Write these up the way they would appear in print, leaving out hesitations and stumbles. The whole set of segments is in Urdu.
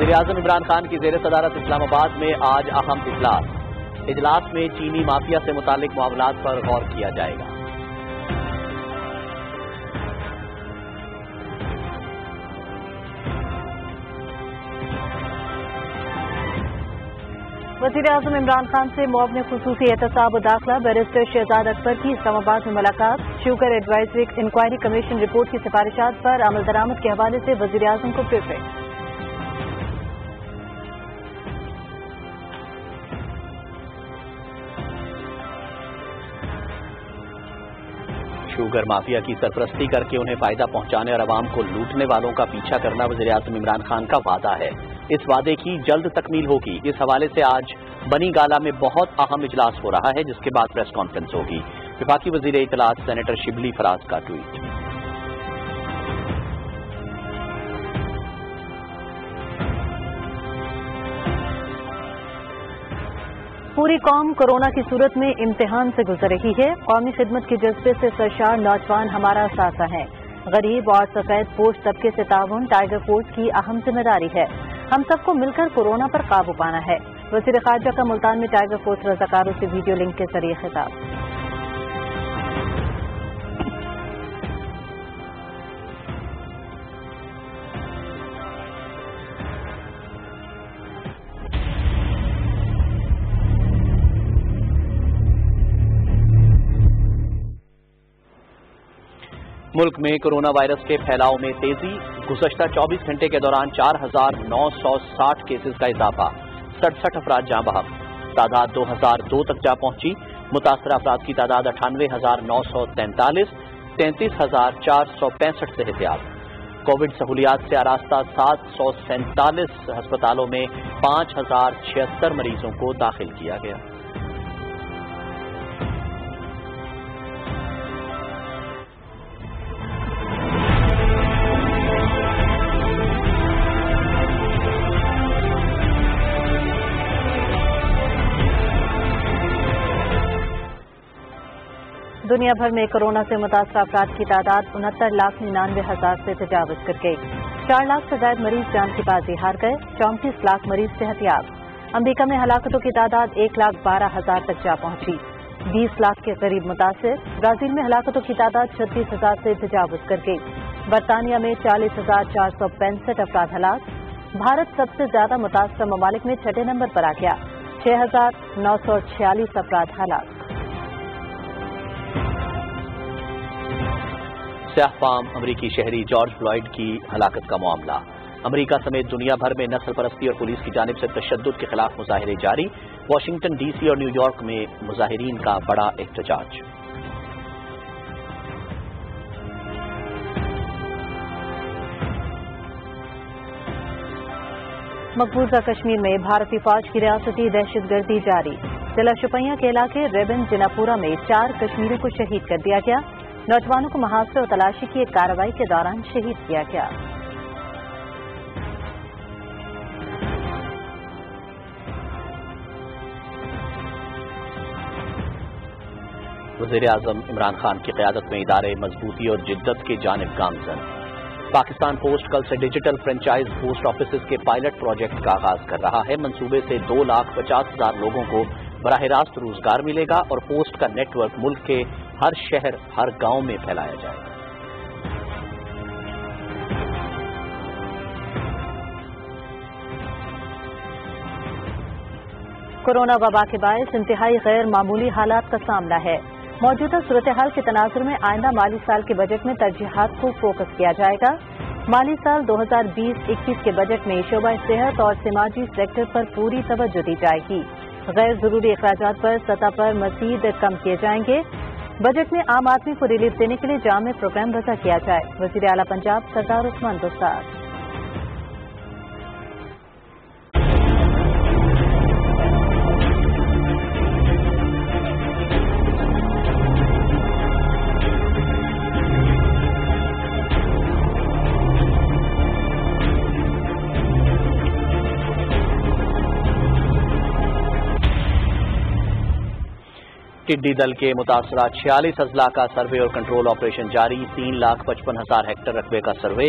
وزیراعظم عمران خان کی زیر صدارت اسلام آباد میں آج اہم اجلاس میں چینی مافیا سے متعلق معاملات پر غور کیا جائے گا۔ وزیراعظم عمران خان سے معاون خصوصی احتساب و داخلہ بیرسٹر شہزاد اکبر کی اسلام آباد میں ملاقات۔ Sugar advisory inquiry commission report کی سفارشات پر عمل درآمد کے حوالے سے وزیراعظم کو بریفنگ۔ شوگر مافیا کی سرپرستی کر کے انہیں فائدہ پہنچانے اور عوام کو لوٹنے والوں کا پیچھا کرنا وزیراعظم عمران خان کا وعدہ ہے۔ اس وعدے کی جلد تکمیل ہوگی۔ اس حوالے سے آج بنی گالہ میں بہت اہم اجلاس ہو رہا ہے، جس کے بعد پریس کانفرنس ہوگی۔ وفاقی وزیر اطلاعات سینیٹر شبلی فراز کا ٹویٹ۔ پوری قوم کورونا کی صورت میں امتحان سے گزر رہی ہے۔ قومی خدمت کے جذبے سے سرشار نوجوان ہمارا ساتھ ہیں۔ غریب اور سفید پوش طبقے سے تعاون ٹائیگر فورس کی اہم ذمہ داری ہے۔ ہم سب کو مل کر کورونا پر قابو پانا ہے۔ وزیر خارجہ کا ملتان میں ٹائیگر فورس رضاکاروں سے ویڈیو لنک کے ذریعے خطاب۔ ملک میں کورونا وائرس کے پھیلاؤ میں تیزی۔ گزشتہ 24 گھنٹے کے دوران 4,960 کیسز کا اضافہ، 67 افراد جاں بحق، تعداد 2002 تک جا پہنچی۔ متاثرہ افراد کی تعداد 98,943، 33,465 صحت یاب۔ کووڈ سہولیات سے آراستہ 747 ہسپتالوں میں 5,076 مریضوں کو داخل کیا گیا۔ دنیا بھر میں کورونا سے متاثرہ افراد کی تعداد 69,99,000 سے تجاوز کر گئی۔ 4 لاکھ سے زائد مریض جان کی بازی ہار گئے، 34 لاکھ مریض صحت یاب۔ امریکہ میں ہلاکتوں کی تعداد 1,12,000 تک جا پہنچی، 20 لاکھ کے قریب متاثر۔ برازیل میں ہلاکتوں کی تعداد 36,000 سے تجاوز کر گئی۔ برطانیہ میں 40,465 افراد ہلاک۔ بھارت سب سے زیادہ متاثرہ ممالک میں 6 نمبر پر آ گیا، 6,946 افراد ہلاک۔ سیاہ فام امریکی شہری جارج فلائیڈ کی ہلاکت کا معاملہ۔ امریکہ سمیت دنیا بھر میں نسل پرستی اور پولیس کی جانب سے تشدد کے خلاف مظاہرے جاری۔ واشنگٹن ڈی سی اور نیو یارک میں مظاہرین کا بڑا احتجاج۔ مقبوضہ کشمیر میں بھارتی فوج کی ریاستی دہشت گردی جاری۔ ضلع شوپیاں کے علاقے ریبن جناپورہ میں 4 کشمیریوں کو شہید کر دیا گیا۔ نوجوانوں کو محاصرے اور تلاشی کی ایک کارروائی کے دوران شہید کیا گیا۔ وزیر اعظم عمران خان کی قیادت میں ادارے مضبوطی اور جدت کی جانب گامزن۔ پاکستان پوسٹ کل سے ڈیجیٹل فرنچائز پوسٹ آفیسز کے پائلٹ پروجیکٹ کا آغاز کر رہا ہے۔ منصوبے سے 2,50,000 لوگوں کو براہ راست روزگار ملے گا اور پوسٹ کا نیٹ ورک ملک کے ہر شہر، ہر گاؤں میں پھیلایا جائے گا۔ کورونا وبا کے باعث انتہائی غیر معمولی حالات کا سامنا ہے۔ موجودہ صورتحال کے تناظر میں آئندہ مالی سال کے بجٹ میں ترجیحات کو فوکس کیا جائے گا۔ مالی سال 2020-21 کے بجٹ میں شعبہ صحت اور سماجی سیکٹر پر پوری توجہ دی جائے گی۔ غیر ضروری اخراجات پر سطح پر مزید کم کیے جائیں گے۔ بجٹ میں عام آدمی کو ریلیف دینے کے لیے جامع پروگرام وضع کیا جائے۔ وزیر اعلیٰ پنجاب سردار عثمان بزدار۔ ٹڈی دل کے متاثرہ 46 اضلاع کا سروے اور کنٹرول آپریشن جاری۔ 3,55,000 ہیکٹر رقبے کا سروے۔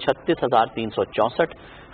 36,364,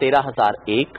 13,001,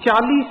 40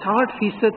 60%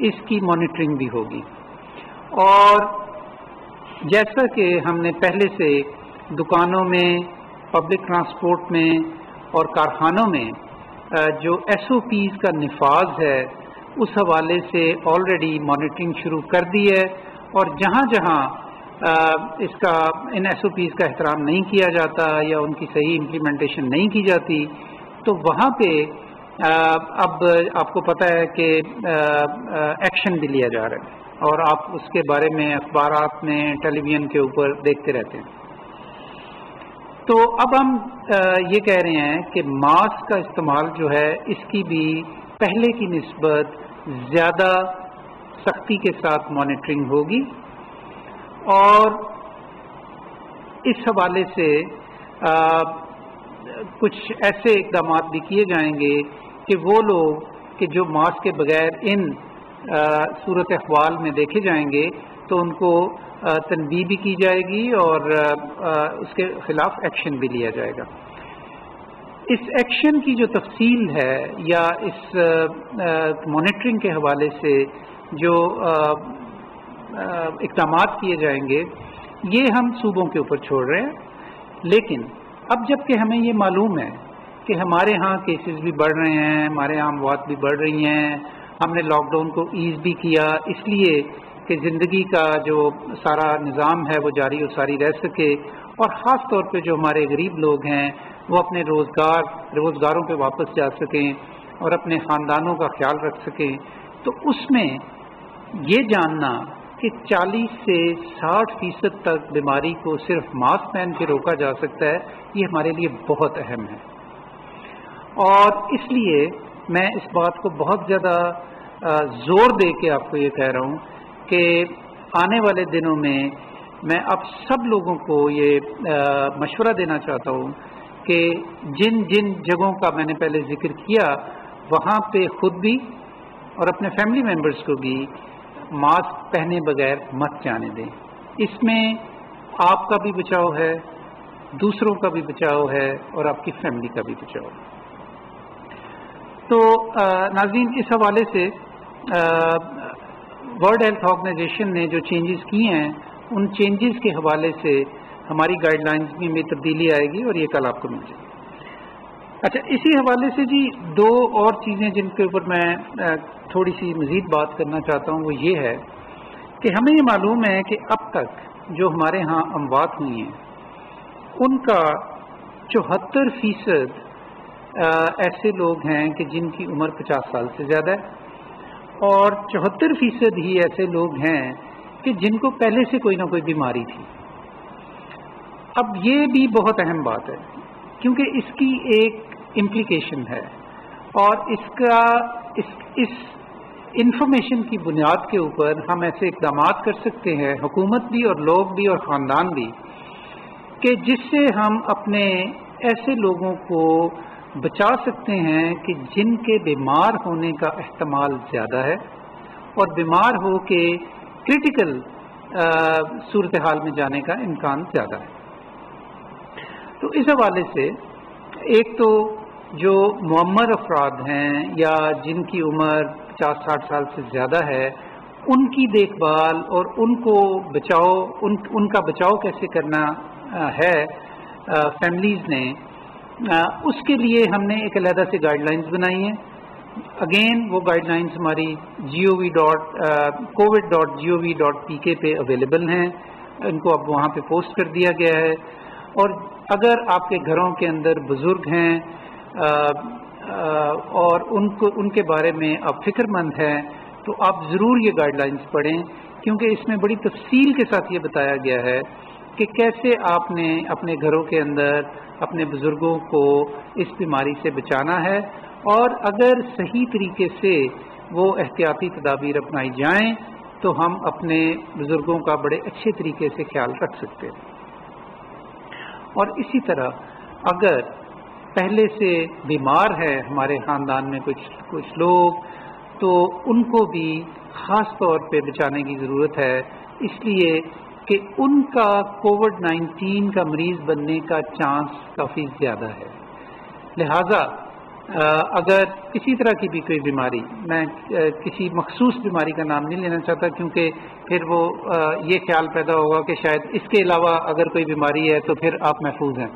اس کی مانیٹرنگ بھی ہوگی. اور جیسا کہ ہم نے پہلے سے دکانوں میں، پبلک ٹرانسپورٹ میں اور کارخانوں میں جو SOPs کا نفاذ ہے اس حوالے سے آلریڈی مانیٹرنگ شروع کر دی ہے، اور جہاں جہاں اس کا ان SOPs کا احترام نہیں کیا جاتا یا ان کی صحیح امپلیمنٹیشن نہیں کی جاتی تو وہاں پہ اب آپ کو پتہ ہے کہ ایکشن بھی لیا جا رہا ہے، اور آپ اس کے بارے میں اخبارات میں، ٹیلی ویژن کے اوپر دیکھتے رہتے ہیں. تو اب ہم یہ کہہ رہے ہیں کہ ماسک کا استعمال جو ہے اس کی بھی پہلے کی نسبت زیادہ سختی کے ساتھ مانیٹرنگ ہوگی، اور اس حوالے سے کچھ ایسے اقدامات بھی کیے جائیں گے کہ وہ لوگ کہ جو ماسک کے بغیر ان صورت احوال میں دیکھے جائیں گے تو ان کو تنبیہ بھی کی جائے گی اور اس کے خلاف ایکشن بھی لیا جائے گا. اس ایکشن کی جو تفصیل ہے یا اس مانیٹرنگ کے حوالے سے جو اقدامات کیے جائیں گے یہ ہم صوبوں کے اوپر چھوڑ رہے ہیں. لیکن اب جب کہ ہمیں یہ معلوم ہے کہ ہمارے ہاں کیسز بھی بڑھ رہے ہیں، ہمارے ہاں اموات بھی بڑھ رہی ہیں، ہم نے لاک ڈاؤن کو ایز بھی کیا اس لیے کہ زندگی کا جو سارا نظام ہے وہ جاری و ساری رہ سکے، اور خاص طور پہ جو ہمارے غریب لوگ ہیں وہ اپنے روزگاروں پہ واپس جا سکیں اور اپنے خاندانوں کا خیال رکھ سکیں. تو اس میں یہ جاننا کہ 40 سے 60% تک بیماری کو صرف ماسک پہن کے روکا جا سکتا ہے، یہ ہمارے لیے بہت اہم ہے. اور اس لیے میں اس بات کو بہت زیادہ زور دے کے آپ کو یہ کہہ رہا ہوں کہ آنے والے دنوں میں اب سب لوگوں کو یہ مشورہ دینا چاہتا ہوں کہ جن جن جگہوں کا میں نے پہلے ذکر کیا وہاں پہ خود بھی اور اپنے فیملی ممبرز کو بھی ماسک پہنے بغیر مت جانے دیں. اس میں آپ کا بھی بچاؤ ہے، دوسروں کا بھی بچاؤ ہے، اور آپ کی فیملی کا بھی بچاؤ ہے. تو ناظرین، اس حوالے سے ورلڈ ہیلتھ آرگنائزیشن نے جو چینجز کیے ہیں ان چینجز کے حوالے سے ہماری گائیڈ لائنز میں تبدیلی آئے گی اور یہ کل آپ کو مل جائے گی. اچھا، اسی حوالے سے جی دو اور چیزیں جن کے اوپر میں تھوڑی سی مزید بات کرنا چاہتا ہوں وہ یہ ہے کہ ہمیں یہ معلوم ہے کہ اب تک جو ہمارے ہاں اموات ہوئی ہیں ان کا 74% ایسے لوگ ہیں کہ جن کی عمر 50 سال سے زیادہ ہے، اور 74% ہی ایسے لوگ ہیں کہ جن کو پہلے سے کوئی نہ کوئی بیماری تھی. اب یہ بھی بہت اہم بات ہے کیونکہ اس کی ایک امپلیکیشن ہے، اور اس انفارمیشن کی بنیاد کے اوپر ہم ایسے اقدامات کر سکتے ہیں، حکومت بھی اور لوگ بھی اور خاندان بھی، کہ جس سے ہم اپنے ایسے لوگوں کو بچا سکتے ہیں کہ جن کے بیمار ہونے کا احتمال زیادہ ہے اور بیمار ہو کے کرٹیکل صورتحال میں جانے کا امکان زیادہ ہے. تو اس حوالے سے ایک تو جو معمر افراد ہیں یا جن کی عمر 50-60 سال سے زیادہ ہے ان کی دیکھ بھال اور ان کو بچاؤ، ان کا بچاؤ کیسے کرنا ہے فیملیز نے، اس کے لیے ہم نے ایک علیحدہ سے گائیڈ لائنز بنائی ہیں. اگین وہ گائیڈ لائنز ہماری covid.gov.pk پہ اویلیبل ہیں، ان کو اب وہاں پہ پوسٹ کر دیا گیا ہے. اور اگر آپ کے گھروں کے اندر بزرگ ہیں اور ان کے بارے میں آپ فکر مند ہیں تو آپ ضرور یہ گائیڈ لائنز پڑھیں، کیونکہ اس میں بڑی تفصیل کے ساتھ یہ بتایا گیا ہے کہ کیسے آپ نے اپنے گھروں کے اندر اپنے بزرگوں کو اس بیماری سے بچانا ہے، اور اگر صحیح طریقے سے وہ احتیاطی تدابیر اپنائی جائیں تو ہم اپنے بزرگوں کا بڑے اچھے طریقے سے خیال رکھ سکتے ہیں. اور اسی طرح اگر پہلے سے بیمار ہے ہمارے خاندان میں کچھ لوگ تو ان کو بھی خاص طور پہ بچانے کی ضرورت ہے، اس لیے کہ ان کا کووڈ-19 کا مریض بننے کا چانس کافی زیادہ ہے. لہذا اگر کسی طرح کی بھی کوئی بیماری، میں کسی مخصوص بیماری کا نام نہیں لینا چاہتا کیونکہ پھر وہ یہ خیال پیدا ہوگا کہ شاید اس کے علاوہ اگر کوئی بیماری ہے تو پھر آپ محفوظ ہیں،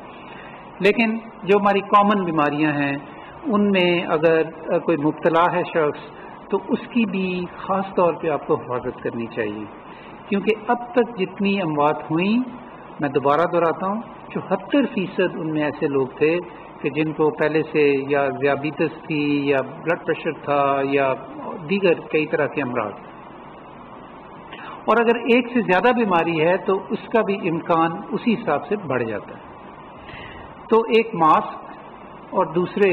لیکن جو ہماری کامن بیماریاں ہیں ان میں اگر کوئی مبتلا ہے شخص تو اس کی بھی خاص طور پہ آپ کو حفاظت کرنی چاہیے، کیونکہ اب تک جتنی اموات ہوئیں، میں دوبارہ دہراتا ہوں، 74% ان میں ایسے لوگ تھے کہ جن کو پہلے سے یا ذیابیطس تھی یا بلڈ پریشر تھا یا دیگر کئی طرح کے امراض، اور اگر ایک سے زیادہ بیماری ہے تو اس کا بھی امکان اسی حساب سے بڑھ جاتا ہے۔ تو ایک ماسک اور دوسرے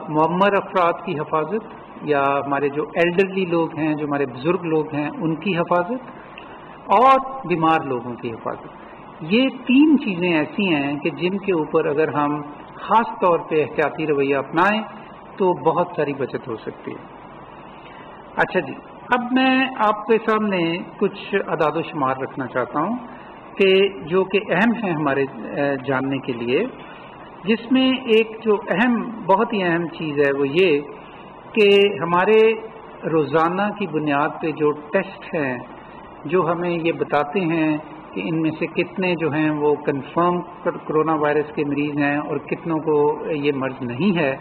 معمر افراد کی حفاظت، یا ہمارے جو ایلڈرلی لوگ ہیں، جو ہمارے بزرگ لوگ ہیں، ان کی حفاظت، اور بیمار لوگوں کی حفاظت، یہ تین چیزیں ایسی ہیں کہ جن کے اوپر اگر ہم خاص طور پہ احتیاطی رویہ اپنائیں تو بہت ساری بچت ہو سکتی ہے۔ اچھا جی، اب میں آپ کے سامنے کچھ اعداد و شمار رکھنا چاہتا ہوں کہ جو کہ اہم ہیں ہمارے جاننے کے لیے، جس میں ایک جو بہت ہی اہم چیز ہے وہ یہ کہ ہمارے روزانہ کی بنیاد پہ جو ٹیسٹ ہیں جو ہمیں یہ بتاتے ہیں کہ ان میں سے کتنے جو ہیں وہ کنفرم کرونا وائرس کے مریض ہیں اور کتنوں کو یہ مرض نہیں ہے،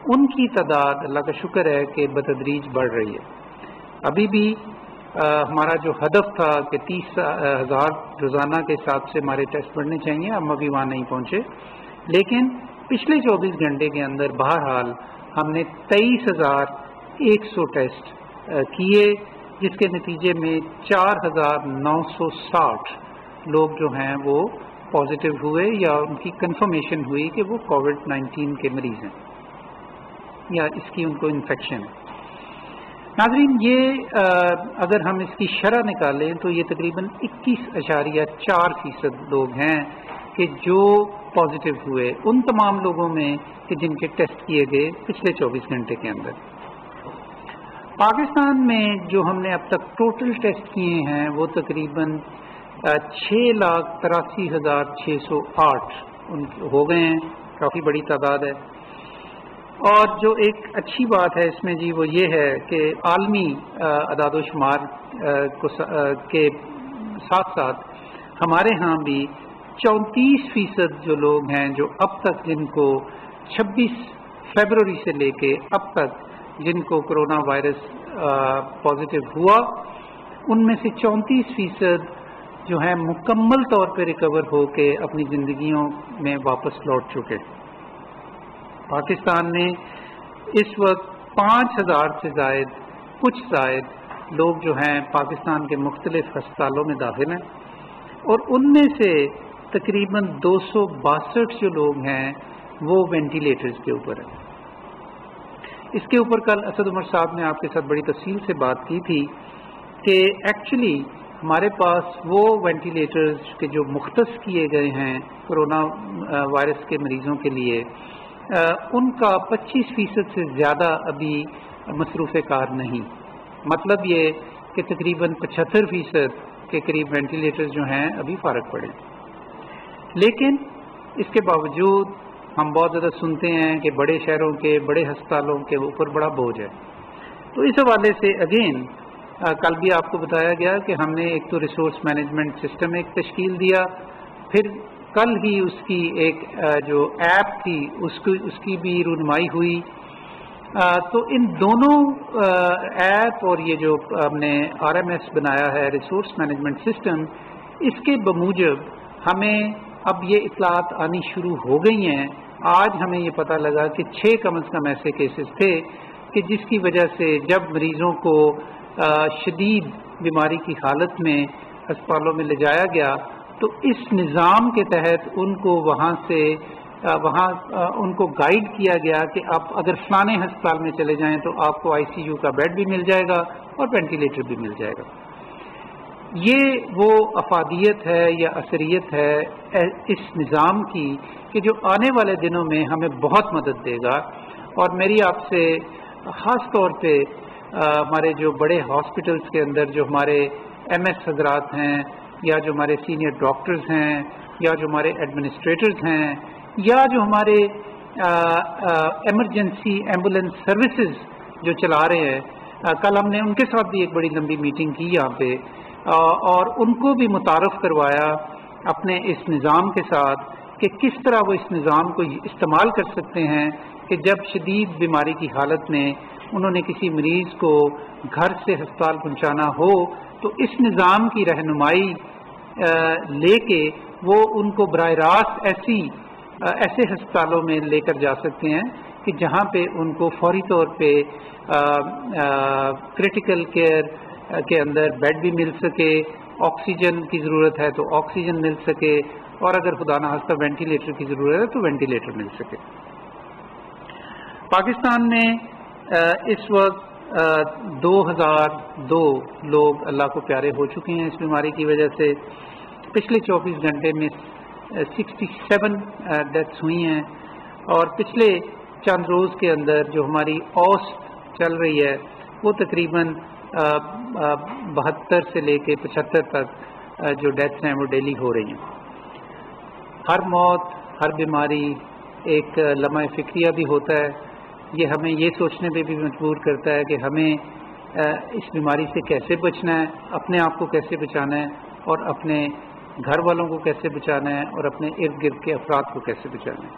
ان کی تعداد اللہ کا شکر ہے کہ بتدریج بڑھ رہی ہے۔ ابھی بھی ہمارا جو ہدف تھا کہ 30,000 روزانہ کے حساب سے ہمارے ٹیسٹ بڑھنے چاہیے، ہم ابھی وہاں نہیں پہنچے، لیکن پچھلے 24 گھنٹے کے اندر بہرحال ہم نے 23,100 ٹیسٹ کیے، جس کے نتیجے میں 4,960 لوگ جو ہیں وہ پازیٹیو ہوئے یا ان کی کنفرمیشن ہوئی کہ وہ کووڈ-19 کے مریض ہیں یا اس کی ان کو انفیکشن ہے۔ ناظرین، یہ اگر ہم اس کی شرح نکالیں تو یہ تقریباً 21.4% لوگ ہیں کہ جو پازیٹیو ہوئے ان تمام لوگوں میں کہ جن کے ٹیسٹ کیے گئے پچھلے 24 گھنٹے کے اندر۔ پاکستان میں جو ہم نے اب تک ٹوٹل ٹیسٹ کیے ہیں وہ تقریباً 6,83,608 ہو گئے ہیں، کافی بڑی تعداد ہے۔ اور جو ایک اچھی بات ہے اس میں جی وہ یہ ہے کہ عالمی اعداد و شمار کے ساتھ ساتھ ہمارے ہاں بھی 34% جو لوگ ہیں جو اب تک جن کو 26 فروری سے لے کے اب تک جن کو کرونا وائرس پازیٹیو ہوا، ان میں سے 34% جو ہیں مکمل طور پہ ریکور ہو کے اپنی زندگیوں میں واپس لوٹ چکے۔ پاکستان میں اس وقت 5,000 سے زائد لوگ جو ہیں پاکستان کے مختلف ہسپتالوں میں داخل ہیں، اور ان میں سے تقریباً 262 جو لوگ ہیں وہ وینٹیلیٹرز کے اوپر ہیں۔ اس کے اوپر کل اسد عمر صاحب نے آپ کے ساتھ بڑی تفصیل سے بات کی تھی کہ ایکچولی ہمارے پاس وہ وینٹیلیٹرز کے جو مختص کیے گئے ہیں کرونا وائرس کے مریضوں کے لیے، ان کا 25% سے زیادہ ابھی مصروف کار نہیں، مطلب یہ کہ تقریباً 75% کے قریب وینٹیلیٹرز جو ہیں ابھی فارغ پڑے۔ لیکن اس کے باوجود ہم بہت زیادہ سنتے ہیں کہ بڑے شہروں کے بڑے ہسپتالوں کے اوپر بڑا بوجھ ہے۔ تو اس حوالے سے اگین کل بھی آپ کو بتایا گیا کہ ہم نے ایک تو ریسورس مینجمنٹ سسٹم ایک تشکیل دیا، پھر کل ہی اس کی ایک جو ایپ تھی اس کی بھی رونمائی ہوئی۔ تو ان دونوں ایپ اور یہ جو ہم نے RMS بنایا ہے ریسورس مینجمنٹ سسٹم، اس کے بموجب ہمیں اب یہ اطلاعات آنی شروع ہو گئی ہیں۔ آج ہمیں یہ پتہ لگا کہ 6 کم از کم ایسے کیسز تھے کہ جس کی وجہ سے جب مریضوں کو شدید بیماری کی حالت میں ہسپتالوں میں لے جایا گیا تو اس نظام کے تحت ان کو وہاں ان کو گائیڈ کیا گیا کہ آپ اگر فلانے ہسپتال میں چلے جائیں تو آپ کو ICU کا بیڈ بھی مل جائے گا اور وینٹیلیٹر بھی مل جائے گا۔ یہ وہ افادیت ہے یا اثریت ہے اس نظام کی کہ جو آنے والے دنوں میں ہمیں بہت مدد دے گا۔ اور میری آپ سے خاص طور پہ ہمارے جو بڑے ہاسپٹلس کے اندر جو ہمارے MS حضرات ہیں یا جو ہمارے سینئر ڈاکٹرز ہیں یا جو ہمارے ایڈمنسٹریٹرز ہیں یا جو ہمارے ایمرجنسی ایمبولینس سروسز جو چلا رہے ہیں، کل ہم نے ان کے ساتھ بھی ایک بڑی لمبی میٹنگ کی یہاں پہ، اور ان کو بھی متعارف کروایا اپنے اس نظام کے ساتھ کہ کس طرح وہ اس نظام کو استعمال کر سکتے ہیں کہ جب شدید بیماری کی حالت میں انہوں نے کسی مریض کو گھر سے ہسپتال پہنچانا ہو تو اس نظام کی رہنمائی لے کے وہ ان کو براہ راست ایسے ہسپتالوں میں لے کر جا سکتے ہیں کہ جہاں پہ ان کو فوری طور پہ کرٹیکل کیئر کے اندر بیڈ بھی مل سکے، آکسیجن کی ضرورت ہے تو آکسیجن مل سکے، اور اگر خدا نخواستہ وینٹیلیٹر کی ضرورت ہے تو وینٹیلیٹر مل سکے۔ پاکستان میں اس وقت 2002 لوگ اللہ کو پیارے ہو چکے ہیں اس بیماری کی وجہ سے۔ پچھلے 24 گھنٹے میں 67 ڈیتھس ہوئی ہیں، اور پچھلے چند روز کے اندر جو ہماری اوسط چل رہی ہے وہ تقریباً 72 سے لے کے 75 تک جو ڈیتھس ہیں وہ ڈیلی ہو رہی ہیں۔ ہر موت، ہر بیماری ایک لمحہ فکریہ بھی ہوتا ہے، یہ ہمیں یہ سوچنے پہ بھی مجبور کرتا ہے کہ ہمیں اس بیماری سے کیسے بچنا ہے، اپنے آپ کو کیسے بچانا ہے، اور اپنے گھر والوں کو کیسے بچانا ہے، اور اپنے ارد گرد کے افراد کو کیسے بچانا ہے۔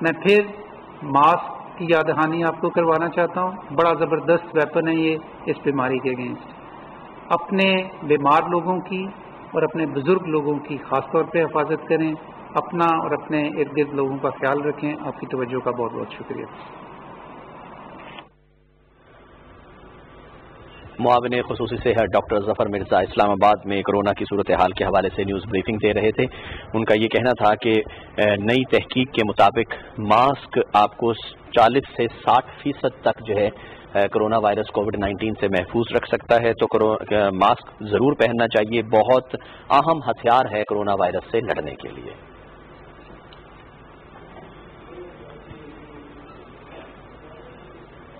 میں پھر ماسک کی یاد دہانی آپ کو کروانا چاہتا ہوں، بڑا زبردست ویپن ہے یہ اس بیماری کے اگینسٹ۔ اپنے بیمار لوگوں کی اور اپنے بزرگ لوگوں کی خاص طور پہ حفاظت کریں، اپنا اور اپنے ارد گرد لوگوں کا خیال رکھیں۔ آپ کی توجہ کا بہت بہت شکریہ۔ معاون خصوصی صحت ڈاکٹر ظفر مرزا اسلام آباد میں کورونا کی صورتحال کے حوالے سے نیوز بریفنگ دے رہے تھے۔ ان کا یہ کہنا تھا کہ نئی تحقیق کے مطابق ماسک آپ کو 40 سے 60% تک جو ہے کرونا وائرس کووڈ-19 سے محفوظ رکھ سکتا ہے، تو ماسک ضرور پہننا چاہیے، بہت اہم ہتھیار ہے کرونا وائرس سے لڑنے کے لیے۔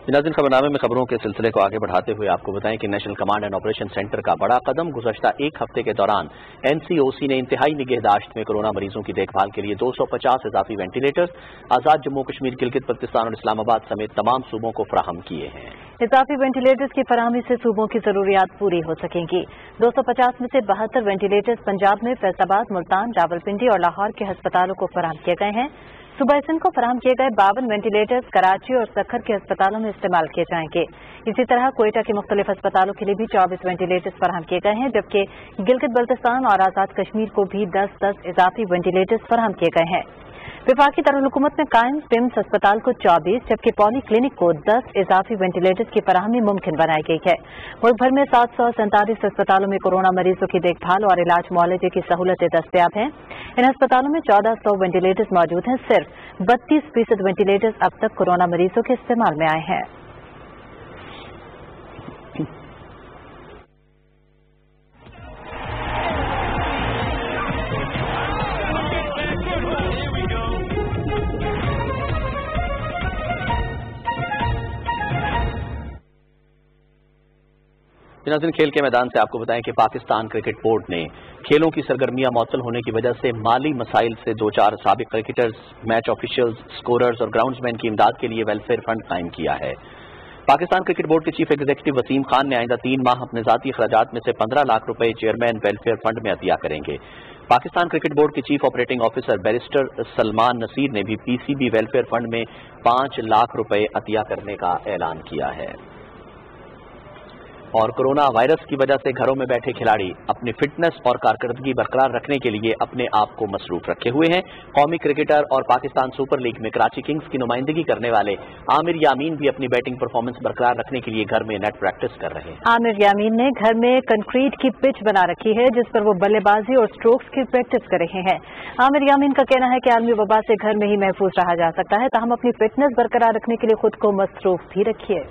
ناظرین، خبرنامے میں خبروں کے سلسلے کو آگے بڑھاتے ہوئے آپ کو بتائیں کہ national command and operation centre کا بڑا قدم۔ گزشتہ ایک ہفتے کے دوران NCOC نے انتہائی نگہداشت میں کورونا مریضوں کی دیکھ بھال کے لیے 250 اضافی وینٹیلیٹرز آزاد جموں کشمیر، گلگت بلتستان اور اسلام آباد سمیت تمام صوبوں کو فراہم کیے ہیں۔ اضافی وینٹیلیٹرز کی فراہمی سے صوبوں کی ضروریات پوری ہو سکیں گی۔ 250 میں سے 72 وینٹیلیٹرز پنجاب میں فیصل آباد، ملتان، راولپنڈی اور لاہور کے ہسپتالوں کو فراہم کیے گئے ہیں۔ صوبہ سندھ کو فراہم کیے گئے 52 وینٹیلیٹرز کراچی اور سکھر کے ہسپتالوں میں استعمال کیے جائیں گے۔ اسی طرح کوئٹہ کے مختلف ہسپتالوں کے لیے بھی 24 وینٹیلیٹرز فراہم کیے گئے ہیں، جبکہ گلگت بلتستان اور آزاد کشمیر کو بھی 10 اضافی وینٹیلیٹرز فراہم کیے گئے ہیں۔ وفاقی دارالحکومت میں قائم پمس ہسپتال کو 24 جبکہ پولی کلینک کو 10 اضافی وینٹیلیٹرز کی فراہمی ممکن بنائی گئی ہے۔ ملک بھر میں 747 ہسپتالوں میں کورونا مریضوں کی دیکھ بھال اور علاج معالجے کی سہولتیں دستیاب ہیں۔ ان ہسپتالوں میں 1400 وینٹیلیٹرز موجود ہیں۔ صرف 32% وینٹیلیٹرز اب تک کورونا مریضوں کے استعمال میں آئے ہیں۔ ناظرین، کھیل کے میدان سے آپ کو بتائیں کہ پاکستان کرکٹ بورڈ نے کھیلوں کی سرگرمیاں معطل ہونے کی وجہ سے مالی مسائل سے دوچار سابق کرکٹرز، میچ آفیشلز، سکوررز اور گراؤنڈز مین کی امداد کے لیے ویلفیئر فنڈ قائم کیا ہے۔ پاکستان کرکٹ بورڈ کے چیف ایگزیکٹو وسیم خان نے آئندہ 3 ماہ اپنے ذاتی اخراجات میں سے 15 لاکھ روپے چیئرمین ویلفیئر فنڈ میں عطیہ کریں گے۔ پاکستان کرکٹ بورڈ کے chief operating officer barrister Salman Naseer نے بھی PCB ویلفیئر فنڈ میں 5 لاکھ روپے عطیہ کرنے کا اعلان کیا ہے۔ اور کورونا وائرس کی وجہ سے گھروں میں بیٹھے کھلاڑی اپنی فٹنس اور کارکردگی برقرار رکھنے کے لیے اپنے آپ کو مصروف رکھے ہوئے ہیں۔ قومی کرکٹر اور پاکستان سپر لیگ میں کراچی کنگز کی نمائندگی کرنے والے عامر یامین بھی اپنی بیٹنگ پرفارمنس برقرار رکھنے کے لیے گھر میں نیٹ پریکٹس کر رہے ہیں۔ عامر یامین نے گھر میں کنکریٹ کی پچ بنا رکھی ہے جس پر وہ بلے بازی اور سٹروکس کی پریکٹس کر رہے ہیں۔ عامر یامین کا کہنا ہے کہ عالمی وبا سے گھر میں ہی محفوظ رہا جا سکتا ہے، تاہم اپنی فٹنس برقرار رکھنے کے لیے خود کو مصروف بھی رکھیے۔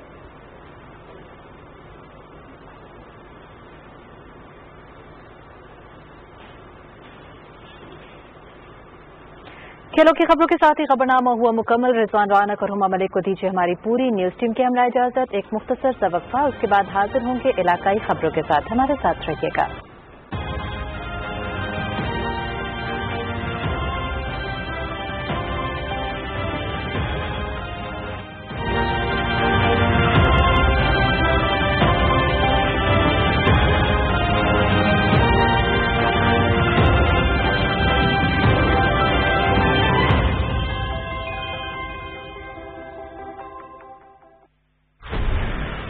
کھیلوں کی خبروں کے ساتھ ہی خبرنامہ ہوا مکمل۔ رضوان رونق اور ہما ملک کو دیجیے ہماری پوری نیوز ٹیم کے عملہ اجازت۔ ایک مختصر سا وقفہ، اس کے بعد حاضر ہوں گے علاقائی خبروں کے ساتھ۔ ہمارے ساتھ رہیے گا۔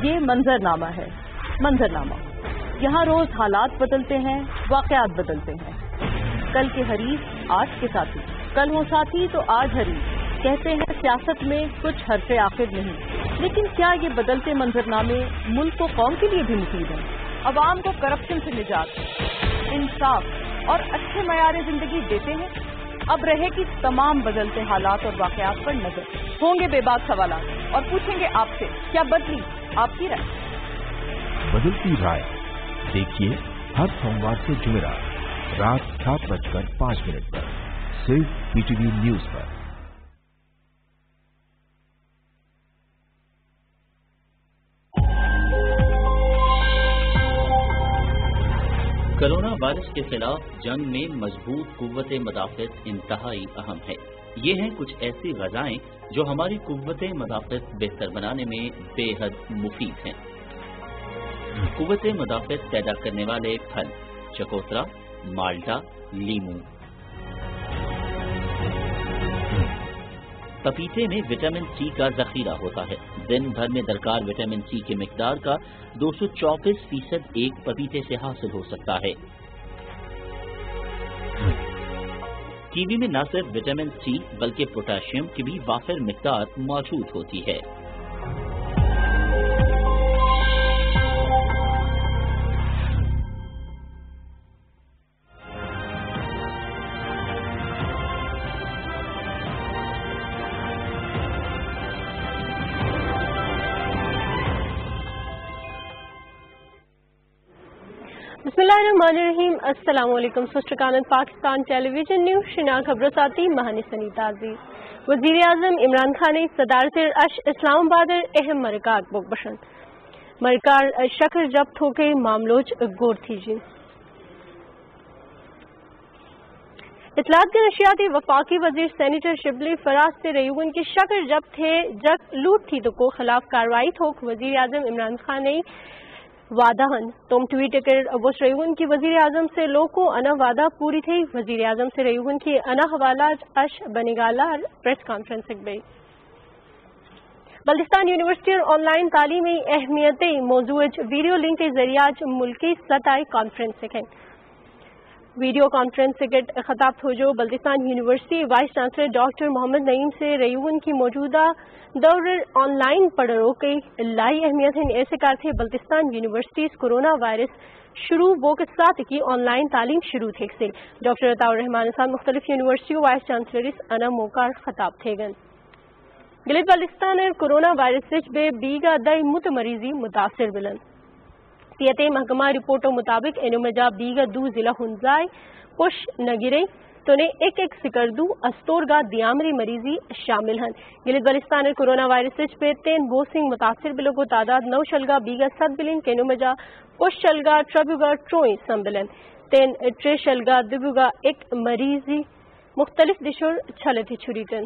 یہ منظرنامہ ہے، منظرنامہ۔ یہاں روز حالات بدلتے ہیں، واقعات بدلتے ہیں۔ کل کے حریف آج کے ساتھی، کل ہو ساتھی تو آج حریف۔ کہتے ہیں سیاست میں کچھ حرف آخر نہیں، لیکن کیا یہ بدلتے منظرنامے ملک و قوم کے لیے بھی مفید ہیں؟ عوام کو کرپشن سے نجات، انصاف اور اچھے معیار زندگی دیتے ہیں؟ اب رہے کہ تمام بدلتے حالات اور واقعات پر نظر، ہوں گے بے باک سوالات اور پوچھیں گے آپ سے کیا بدلی آپ کی رائے؟ بدلتی رائے دیکھیے ہر سوموار سے جمعرات رات 7:05 پر صرف PTV نیوز پر۔ کرونا وائرس کے خلاف جنگ میں مضبوط قوت مدافعت انتہائی اہم ہے۔ یہ ہیں کچھ ایسی غذائیں جو ہماری قوت مدافعت بہتر بنانے میں بے حد مفید ہیں۔ قوت مدافعت پیدا کرنے والے پھل: چکوترا، مالٹا، لیموں۔ پپیتے میں وٹامن سی کا ذخیرہ ہوتا ہے۔ دن بھر میں درکار وٹامن سی کی مقدار کا 234% ایک پپیتے سے حاصل ہو سکتا ہے۔ کیوی میں نہ صرف وٹامن سی بلکہ پوٹاشیم کی بھی وافر مقدار موجود ہوتی ہے۔ بسم اللہ الرحمن الرحیم۔ السلام علیکم۔ پاکستان ٹیلی ویژن نیوز شنا خبر ساتی مہانی سنیتا عزیز۔ وزیر اعظم عمران خان صدارت اش اسلام آباد اہم مرکار بک بشن مرکار شکر جب تھوکے معاملوچ گور تھی جی۔ اطلاعات کے نشریاتی وفاقی وزیر سینیٹر شبلی فراز سے ریوگن کی شکر جب تھے جب لوٹ تھی تو کو خلاف کارروائی تھوک وزیر اعظم عمران خان نے وعدہ ہن تم ٹویٹ کر وش ریون کی وزیر اعظم سے لوگوں انا وعدہ پوری تھی۔ وزیر اعظم سے ریون کی انا حوالہ اش بنگالار پریس کانفرنس گئی۔ بلتستان یونیورسٹی اور آن لائن تعلیمی اہمیت موضوع ویڈیو لنک کے ذریعہ ملکی سطح کانفرنس سکھیں۔ ویڈیو کانفرنس سے خطاب ہو جو Baltistan university vice chancellor doctor Muhammad Naeem سے ریون کی موجودہ دور آن لائن پڑھو کی لائی اہمیت ہیں ایسے کار تھے بلتستان یونیورسٹیز کورونا وائرس شروع وہ کے ساتھ کی آن لائن تعلیم شروع تھے سے ڈاکٹر عطاء الرحمان صاحب مختلف یونیورسٹیوں وائس چانسلرز انا موقع خطاب تھے گن گلت بلتستان کورونا وائرس بے بیگا دئی مت مریضی متاثر بلن سیت محکمہ رپورٹوں مطابق انومجا بیگا دو ضلع ہنزائے پش نگرے تو نے ایک سکردو استورگا دیامری مریضی شامل ہیں۔ گلت بلتستان کورونا وائرس پہ تین بوسنگ متاثر بلوں کو تعداد 9 شلگا بیگا 7 بلن کے انومجا پش شلگا ٹربیوگا ٹروئی سمبلن تین ٹرے شلگا دبیوگا ایک مریضی مختلف دشور چھلتی چھریتن۔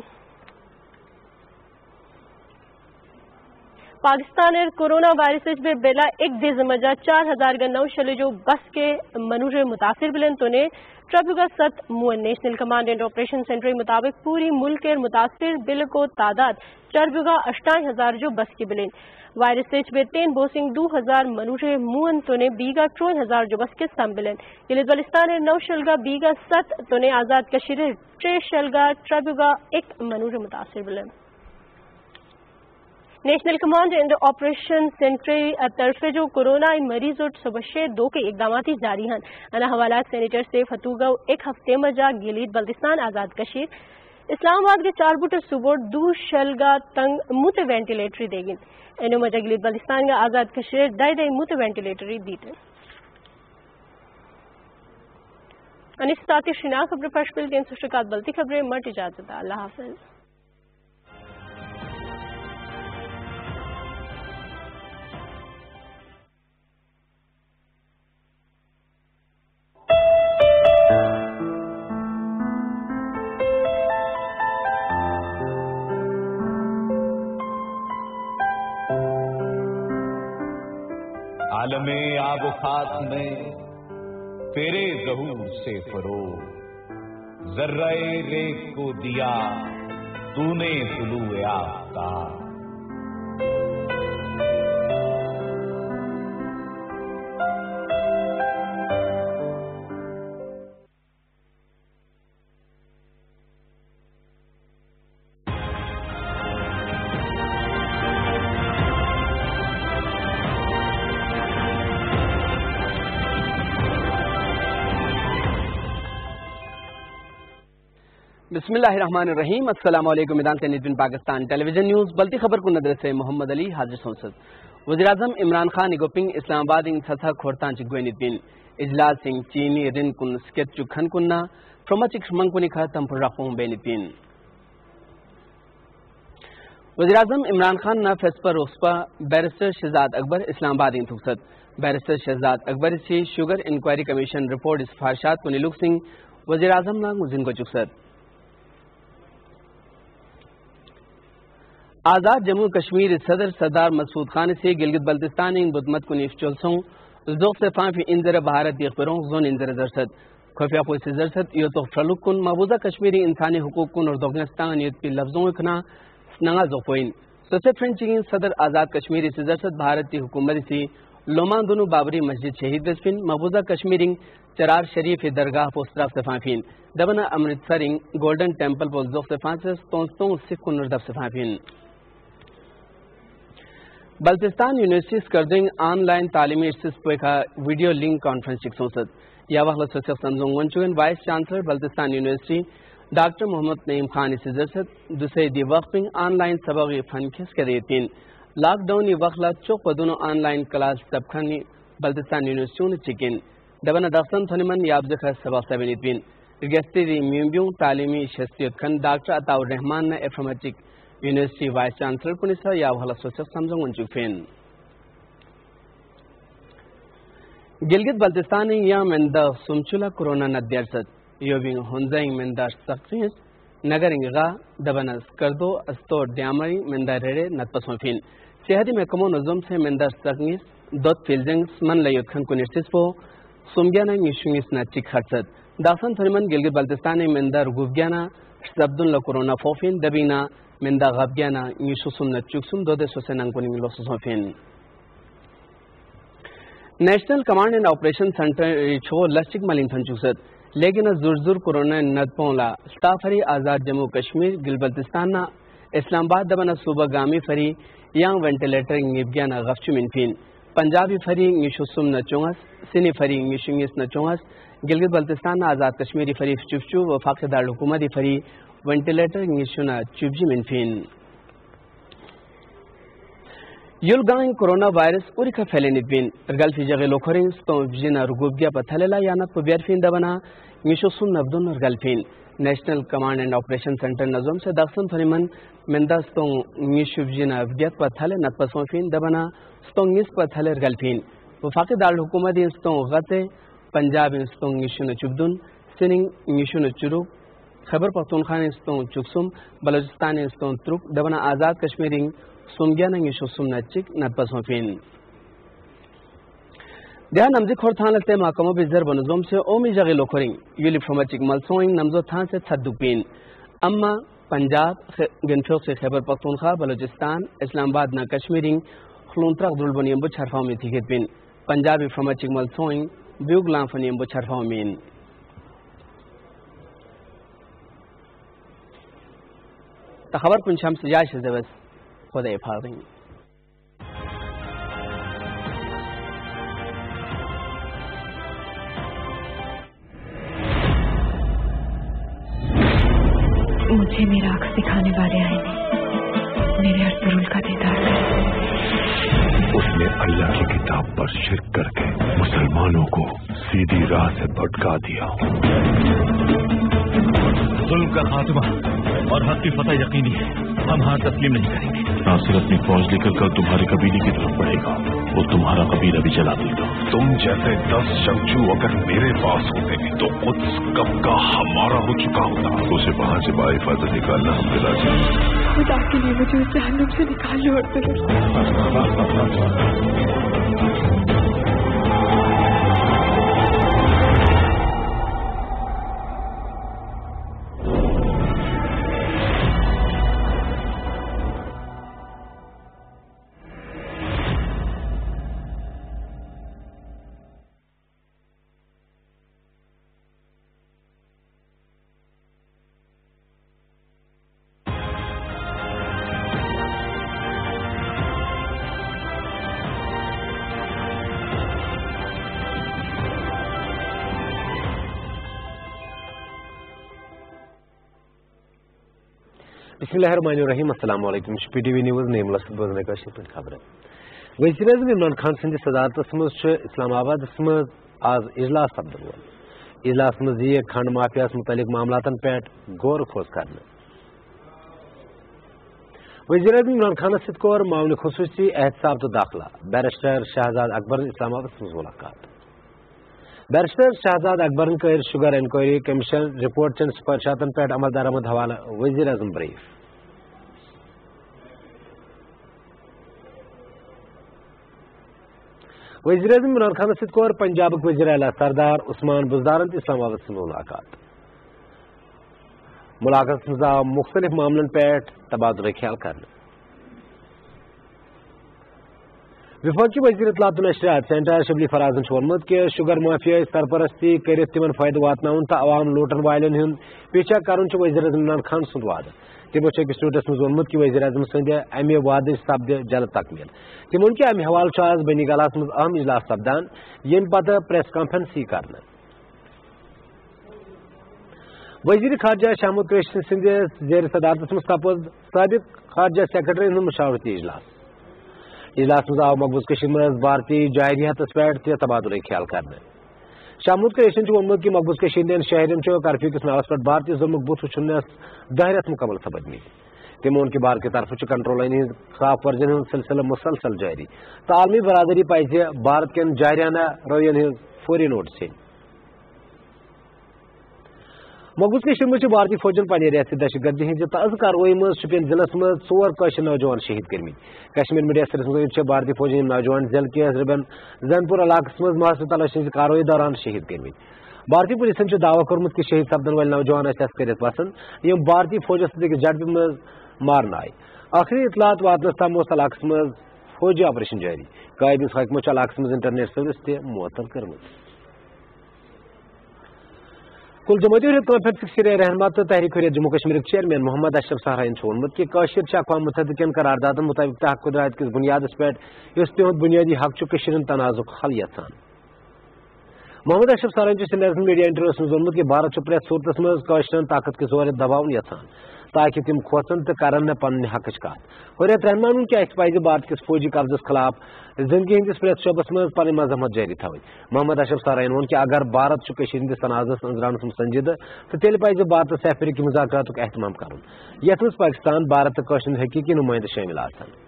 پاکستان کورونا وائرس میں بیلا ایک دے زمجا 4000 کا 9 شلے جو بس کے منوج متاثر بلن تو نے ٹربیوگا 7 مون national command and operation centre مطابق پوری ملک کے متاثر بل کو تعداد ٹربیوگا 28,000 جو بس کی بلن وائرس میں تین بوسنگ 2000 منوج مون تو نے بیگا 3000 جو بس کے سم بلن گلت بلتستان 9 شلگا بیگا 7 تو نے آزاد کشیر 3 شلگا ٹربیوگا ایک منوج متاثر بلن۔ National command and operation centre طرف جو کورونا مریض اور صبح 2 کے اقدامات جاری ہیں انا حوالات سینیٹر سے فتوگا ایک ہفتے مجا گیلیت بلتستان آزاد کشیر اسلام آباد کے 4 بوٹ صوبوں 2 شلگا تنگ مت وینٹیلیٹری دے گن اینو مجا گیلیت بلتستان کا آزاد کشیر دائی مت وینٹیلیٹری دیتے انیس ساتھی شنا خبر پشپل کے انسٹرکات بلتی خبریں مٹ اجازت اللہ حافظ۔ عالم آب و خاک میں تیرے ظہور سے فروغ ذرہ ریت کو دیا تو نے طلوع آفتاب بسم اللہ الرحمن الرحیم. السلام علیکم. میدان سے نیوز پاکستان ٹیلی ویژن نیوز بلتی خبر کو نظر سے محمد علی حاضر سنسد. وزیر اعظم عمران خان گوپنگ اسلام آباد سسا کھورتان چگوینی دین اجلاس سنگ چینی رن کن سکت چکھن کننا فرمچک منگ کنی کھا تم پر رقم بین دین. وزیر اعظم عمران خان نا فیسپا روسپا بیرسٹر شہزاد اکبر اسلام آباد تھوکسد. بیرسٹر شہزاد اکبر سے شوگر انکوائری کمیشن رپورٹ سفارشات کو نیلوک سنگھ وزیر اعظم نا مزن کو چکسد. آزاد جموں کشمیر صدر سردار مسعود خان سے گلگت بلتستان بدمت کو نیف چلسوں زوق سے فانفی انذر بھارت دیخبروں زون انذر زرسد خفیہ پولیس زرسد یہ تو فلوک کن مقبوضہ کشمیری انسانی حقوق کن اور دوگنستان یہ پی لفظوں اکنا نگا زوفوین سوسے فرنچ چین صدر آزاد کشمیری سے زرسد بھارتی حکومت سے لومان دونوں بابری مسجد شہید دسفین مقبوضہ کشمیری چرار شریف درگاہ پوسٹراف صفافین دبنا امرتسر گولڈن ٹیمپل پوز زوق سے فانسس تونستوں سکھ کن نردف صفافین. بلتستان یونیورسٹی سکردنگ آن لائن تعلیمی ارسس پویکا ویڈیو لنک کانفرنس چکسوسد یا وقت سوسیق سمزنگ ونچوین vice chancellor Baltistan university doctor Muhammad Naeem Khan سے زرسد دوسرے دی وقفنگ آن لائن سبق فن کھس کے دیتین لاک ڈاؤن یہ وقت چوک بدونوں آن لائن کلاس سبخانی بلتستان یونیورسٹیوں نے چکن دبنا دفتن تھنمن یابزخ سبق سبینیتین گستی میمبیوں تعلیمی شخصیت کھن ڈاکٹر عطاء الرحمان نے افرمچک یونیورسٹی وائس چانسلر کنسا یا وحلا سوسیق سمزنگ ونچوفین. گلگت بلتستان یا مندہ سمچولا کرونا ندیرسد یوبین ہنزائن مندہ سخصیس نگرنگ غا دبنا سکردو استور دیامری مندہ ریرے ندپسوفین سیاحتی محکموں نظم سے مندہ سخصیس دوت فیلزنگ سمن لیوت کھن کنرسس پو سمگیانا نیشنگیس نچک خرسد داخن تھنمن گلگت بلتستان مندہ رگوفگیانا شدبدن لکرونا فوفین دبینا مندہ غبگیانا نیشوسم نچکسم دو دے سوسنان کنی ملوسوفین. National command and operation centre چھو لسٹک ملین تھنچوسد لیکن زرزر کورونا ندپولا سٹاف ہری آزاد جموں کشمیر گل بلتستان اسلام آباد دبنا صوبہ گامی فری یا وینٹیلیٹر نیبگیانا غفچو منفین پنجابی فری نیشوسم نچونگس سنی فری نیشنگیس نچونگس گلگت بلتستان آزاد کشمیری فری چفچو وفاق دارالحکومتی فری وینٹیلیٹر نیشونا چوبجی منفین. یلگان کورونا وائرس اوری کا پھیلنے بین رگل فی جگہ لوکھرین ستون جنا رگوب گیا پتھلیلا یانا کو بیرفین دبنا نیشوسن نبدن رگل فین national command and operation centre نظم سے داخسن فریمن مندہ ستون نیشوب جنا رگیت پتھلے نتپسون فین دبنا ستون نیس پتھلے رگل فین وفاقی دارالحکومت ستون غتے پنجاب ستون نیشون چبدن سننگ نیشون چروک خیبر پختونخوا ستون چکسم بلوچستان ستون ترک دبنا آزاد کشمیری سمگیانا نیشوسم نچک ندپسوفین. دیہا نمزی کھورتھان لگتے محکموں بزر بنظم سے اومی جگہ لوکھرین یولی فرمچک ملسوئنگ نمزو تھان سے تھدک بین اما پنجاب گنفوق سے خیبر پختونخوا بلوچستان اسلام آباد نا کشمیری خلونترق دلبنیم بچ حرفاؤں میں تھیگت بین پنجابی فرمچک ملسوئنگ بیوگ لانفنیم بچ حرفاؤں میں. تخبر پنچھم سجائی شزوز خدا افاقین. مجھے میرا عکس دکھانے والے آئے نے میرے ارسرول کا دیدار کرے. اس نے اللہ کی کتاب پر شرک کر کے مسلمانوں کو سیدھی راہ سے بھٹکا دیا. ظلم کا خاتمہ اور حق کی فتح یقینی ہے. ہم ہاں تسلیم نہیں کریں گے. ناصر اپنی فوج لے کر تمہارے قبیلے کی طرف بڑھے گا. وہ تمہارا قبیلہ بھی جلا دے گا. تم جیسے 10 شمچو اگر میرے پاس ہوتے تو قدس کب کا ہمارا ہو چکا ہوتا. اسے وہاں سے باحفاظت نکالنا ہم پہ لازم. خدا کے لیے مجھے اس جہنم سے نکال لو. بسم اللہ الرحمن الرحیم السلام علیکم پی ٹی وی نیوز نیم لسط بوزنے کا خبر وزیر اعظم عمران خان سند صدارت مز اسلام آباد مز آز اجلاس سپدن وول اجلاس مز کھنڈ مافیاس متعلق معاملاتن پہ غور خوض کرنے وزیر اعظم عمران خانس ست کور معاون خصوصی احتساب تو داخلہ بیرسٹر شہزاد اکبر اسلام آباد مز ملاقات بیرسٹر شہزاد اکبرن کر شوگر انکوائری کمیشن رپورٹ چن سفارشاتن پہ عمل درآمد حوالہ وزیر اعظم بریف وزیر اعظم عمران خان ست کور پنجاب وزیر اعلیٰ سردار عثمان بزدارن اسلام آباد سے ملاقات مز آو مختلف معاملن پہ تبادلہ خیال کرنے وفاقی وزیر اطلاعات و نشریات سینٹر شبلی فرازن وونمت کہ شوگر مافیا سرپرستی کرت تمن فائدہ واتناون تو عوام لوٹن والن ہند پیچھا کرن وزیر اعظم عمران خان سند وعدہ تمو أکس ٹویٹس مز وونمت کہ وزیر اعظم سند امہ وعدہ سپد جلد تکمیل تمن کہ امہ حوالہ آز بنی گالاس مز اہم اجلاس سپدان یم پتہ پریس کانفرنس کرنا وزیر خارجہ شاہ محمود قریشی سند زیر صدارت مز سپد سابق خارجہ سیکرٹری ہند مشاورتی اجلاس مز آو مقبوض کشمیر مز بھارتی جارحیتس پہ تبادلہ خیال کرنے شاہ محمود قریشی وونمت کہ مقبوض کشمیر ہند شہرین کرفیو کس ناوس پہ بھارتی ظلمک بت وچھنس 10 رٮ۪تھ مکمل سپدمت تمو کی بھارت کی طرف کنٹرول لائن ہند خلاف ورزین ہند سلسلہ مسلسل جاری تو عالمی برادری پزِ بھارت کن جارحانہ روین ہند فوری نوٹس ہین مقبوض کشمیر مجھ بھارتی فوجن پنہ ریاست دہشت گردی ہند تازہ کاروٲیی مز شپین ضلع مز 4 قٲشِر نوجوان شہید کرمت کشمیر میڈیا سروس مزید بھارتی فوجی نوجوان ضلع کس ربن زنپور علاقہ مز محاصرہ تلاش کاروٲیی دوران شہید کرمت بھارتی پولیسن دعوی کورمت کہ شہید سپدن ول نوجوان کرت پسند یم بھارتی فوجس سۭتۍ جھڑپہِ مز مارنہ آئی آخری اطلاعات واتنس تام اوس علاقس مز فوجی آپریشن جاری قٲبض حکمت علاقس مز انٹرنیٹ سروس تہ معطل کٔرمٕژ کل جماعتی حریت کانفرنس سرِ رہنما تو تحریک حریت جموں کشمیر چیئرمین محمد اشرف صحرائین وونمت کہ کٲشِر اقوام متحدہ قراردادن مطابق تحقق رعایت کس بنیادس پہ تہد بنیادی حق تنازع حل یژھان محمد اشرف صحرائین سندھ میڈیا انٹرویوس مز وونمت کہ بھارت پریت صورتس مز کٲشرن طاقت کس زور دباؤن یژھان تاکہ تم کھوژن تو کرن نہ پنہ حقچ کت حریت رہنما وون کہ اسہ پزِ بھارت کس فوجی قبضس خلاف زندگی ہندس پریت شعبس مز پنٕنۍ مذمت جاری تھوٕنۍ محمد اشرف صحرائین وون کہ اگر بھارت کشمیر ہندس تنازعس انزراونس مز سنجیدہ تو تیل پزِ بھارت سفرٕکۍ مذاکراتُک اہتمام کرُن یتھ مز پاکستان بھارت تو کٲشرٮ۪ن حقیقی نمائندٕ شٲمِل آسن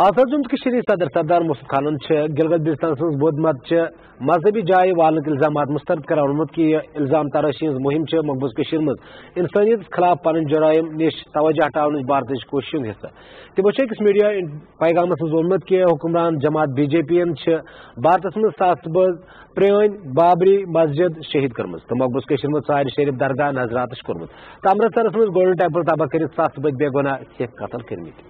آزاد جموں کشمیر صدر سردار مصطفیٰ خانن گلگت بلتستان مز بود مت مذہبی جائے والنک الزامات مسترد کران وونمت کہ یہ الزام تراشی ہز مہم مقبوض کشمیر مز انسانیت خلاف پن جرائم نش توجہ ہٹاؤن بھارتچ کوشش حصہ تمو أکس میڈیا پیغامس مز وونمت کہ حکمران جماعت بی جے پی بھارتس مز ساس بز پرٲنۍ بابری مسجد شہید کرمز تو مقبوض کشمیر مز ژارِ شریف درگاہ نظراتش کورمت تو امرتسرس مز گولڈن ٹیمپل تباہ کرت ساس بد بے گناہ سکھ قتل کرمت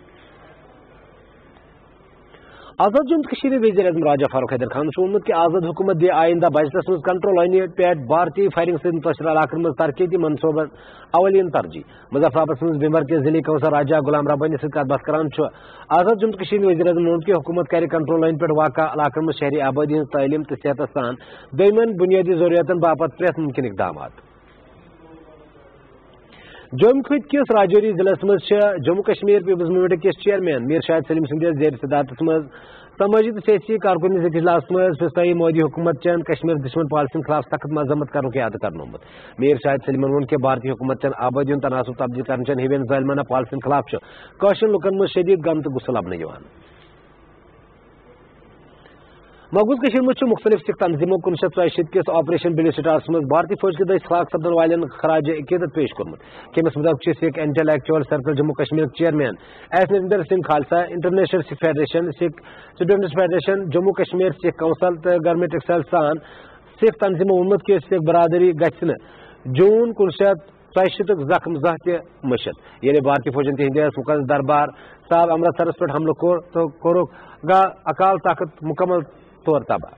آزاد جموں کشمیر وزیر اعظم راجہ فاروق حیدر خان وونمت کہ آزاد حکومت دی آئندہ بجٹس مز کنٹرول لائن پہ بھارتی فائرنگ سے متاثرہ علاقن مز ترقیتی منصوبہ اولین ترجیح مظفرآباد مز بمبر کے ضلعی کونسل راجہ غلام ربانی ست کت بات کران آزاد جموں کشمیر وزیر اعظم وون کہ حکومت کر کنٹرول لائن پہ واقع علاقن مز شہری آبادی ہز تعلیم تو صحت سان دویمن بنیادی ضروریاتن باپت پریت ممکن اقدامات جوم خط کس راجوری ضلع مز جموں کشمیر پیپلز موومنٹ کس چیئرمین میر شاہد سلیم سند زیر صدارت مز سماجی تو سیاسی کارکنی اجلاس مز فضائی مودی حکومت چین کشمیر دشمن پالسی خلاف سخت مذمت کرنے کی عادت کرنا میر شاہد سلیمن وون کہ بھارتی حکومت چین آبادی تناسب تبدیل کرنے ہیوین ظالمانہ پالسی خلاف کاشر لکن مز شدید غم تو غصہ لبنہ مقبوض کشمیر مجھ مختلف سکھ تنظیموں 1964 کس آپریشن بلی سٹارس مز بھارتی فوج کے دس خلاق سپدن والن خراج عقیدت پیش کورمت کمس مطابق Sikh intellectual circle Jammu Kashmir chairman S Narendra Singh Khalsa international Sikh federation Sikh students federation Jammu Kashmir Sikh council تو گورنمنٹ ایکسائل سان سکھ تنظیموں وونمت کہ سکھ برادری گژھِ نہٕ جون 1964 زخم زانٛہہ تہِ مٔشِتھ ییٚلہِ بھارتی فوجن تہنٛدِس مقدس دربار صاحب امرتسرس پٮ۪ٹھ حملہٕ کوٚر تہٕ کوٚرُکھ اکال تخت مکمل طور تباہ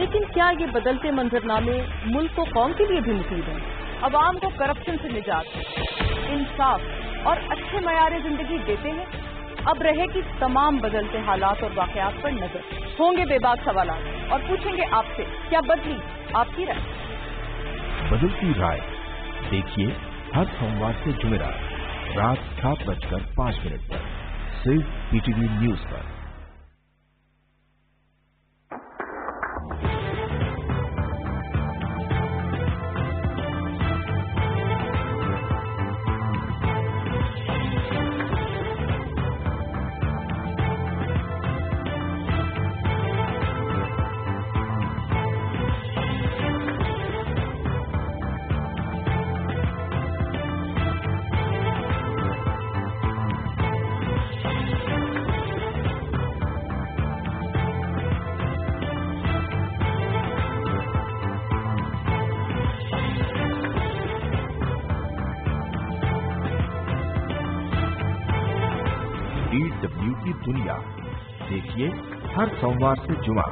لیکن کیا یہ بدلتے منظرنامے ملک و قوم کے لیے بھی مفید ہیں؟ عوام کو کرپشن سے نجات، انصاف اور اچھے معیار زندگی دیتے ہیں؟ اب رہے کہ تمام بدلتے حالات اور واقعات پر نظر، ہوں گے بے باک سوالات اور پوچھیں گے آپ سے کیا بدلی آپ کی رائے؟ بدلتی رائے دیکھیے ہر سوموار سے جمعرات رات 7:05 پر صرف PTV نیوز پر۔ DW کی دنیا دیکھیے ہر سوموار سے جمعہ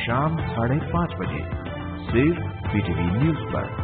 شام 5:30 بجے صرف PTV نیوز پر۔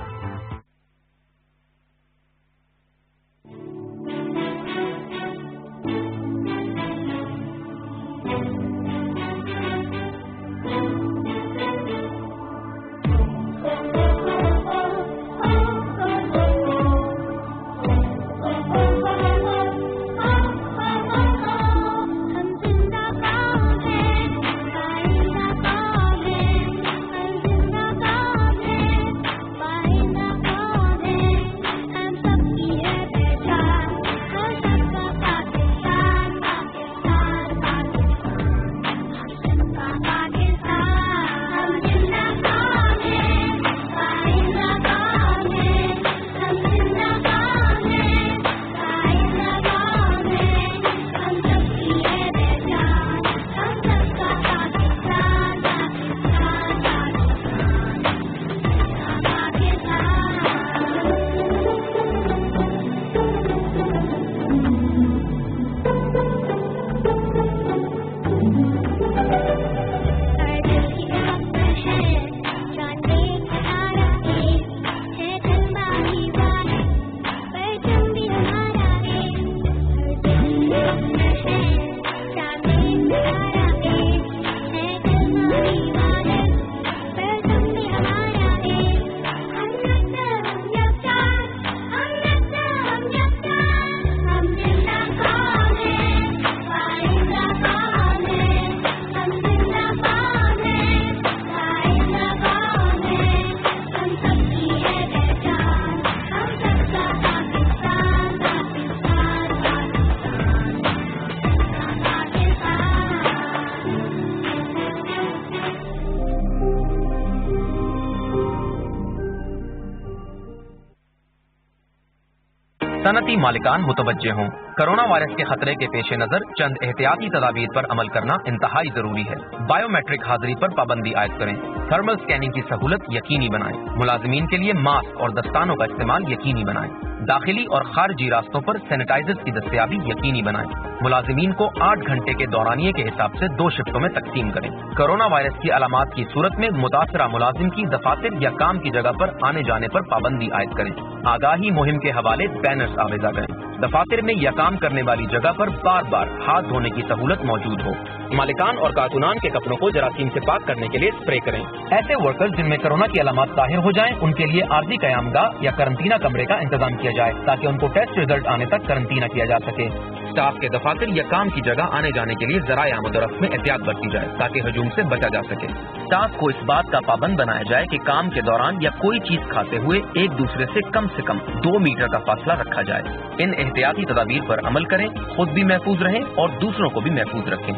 صنعتی مالکان متوجہ ہوں، کرونا وائرس کے خطرے کے پیش نظر چند احتیاطی تدابیر پر عمل کرنا انتہائی ضروری ہے۔ بائیو میٹرک حاضری پر پابندی عائد کریں، تھرمل اسکیننگ کی سہولت یقینی بنائیں، ملازمین کے لیے ماسک اور دستانوں کا استعمال یقینی بنائیں، داخلی اور خارجی راستوں پر سینیٹائزر کی دستیابی یقینی بنائیں، ملازمین کو 8 گھنٹے کے دورانیے کے حساب سے 2 شفٹوں میں تقسیم کریں۔ کرونا وائرس کی علامات کی صورت میں متاثرہ ملازم کی دفاتر یا کام کی جگہ پر آنے جانے پر پابندی عائد کریں۔ آگاہی مہم کے حوالے بینرز آویزاں کریں۔ دفاتر میں یا کام کرنے والی جگہ پر بار بار ہاتھ دھونے کی سہولت موجود ہو۔ مالکان اور کارکنان کے کپڑوں کو جراثیم سے پاک کرنے کے لیے اسپرے کریں۔ ایسے ورکرز جن میں کرونا کی علامات ظاہر ہو جائیں ان کے لیے عارضی قیام گاہ یا قرنطینہ کمرے کا انتظام کیا جائے تاکہ ان کو ٹیسٹ رزلٹ آنے تک قرنطینہ کیا جا سکے۔ اسٹاف کے دفاتر یا کام کی جگہ آنے جانے کے لیے ذرائع آمد و رفت میں احتیاط برتی جائے تاکہ ہجوم سے بچا جا سکے۔ اسٹاف کو اس بات کا پابند بنایا جائے کہ کام کے دوران یا کوئی چیز کھاتے ہوئے ایک دوسرے سے کم 2 میٹر کا فاصلہ رکھا جائے۔ ان احتیاطی تدابیر پر عمل کریں، خود بھی محفوظ رہیں اور دوسروں کو بھی محفوظ رکھیں۔